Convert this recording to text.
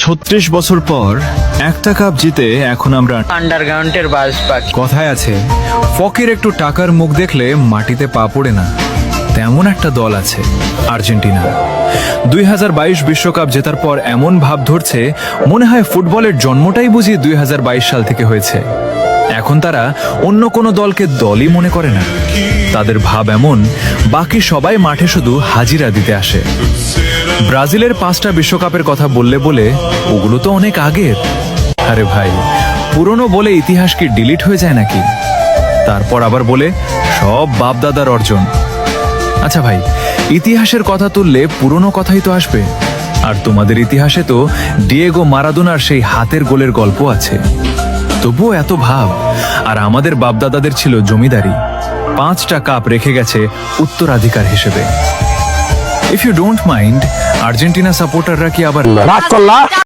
36 বছর পর একটা কাপ জিতে এখন আমরা আন্ডারগ্রাউন্ডের বাস পাখি। কথায় আছে, ফকির একটু টাকার মুখ দেখলে মাটিতে পা পড়ে না, তেমন একটা দল আছে আর্জেন্টিনা। 2022 বিশ্বকাপ জেতার পর এমন ভাব ধরছে মনে হয় ফুটবলের জন্মটাই বুঝি 2022 সাল থেকে হয়েছে। এখন তারা অন্য কোনো দলকে দলই মনে করে না। তাদের ভাব এমন, বাকি সবাই মাঠে শুধু হাজিরা দিতে আসে। ব্রাজিলের 5টা বিশ্বকাপের কথা বললে বলে ওগুলো তো অনেক আগের। আরে ভাই, পুরনো বলে ইতিহাস কি ডিলিট হয়ে যায় নাকি? তারপর আবার বলে সব বাপদাদার অর্জন। আচ্ছা ভাই, ইতিহাসের কথা তুললে পুরনো কথাই তো আসবে। আর তোমাদের ইতিহাসে তো ডিয়েগো মারাদোনার সেই হাতের গোলের গল্প আছে। তবুও এত ভাব। আর আমাদের বাপদাদাদের ছিল জমিদারি, 5টা কাপ রেখে গেছে উত্তরাধিকার হিসেবে। If you don't mind, Argentina সাপোর্টাররা কি আবার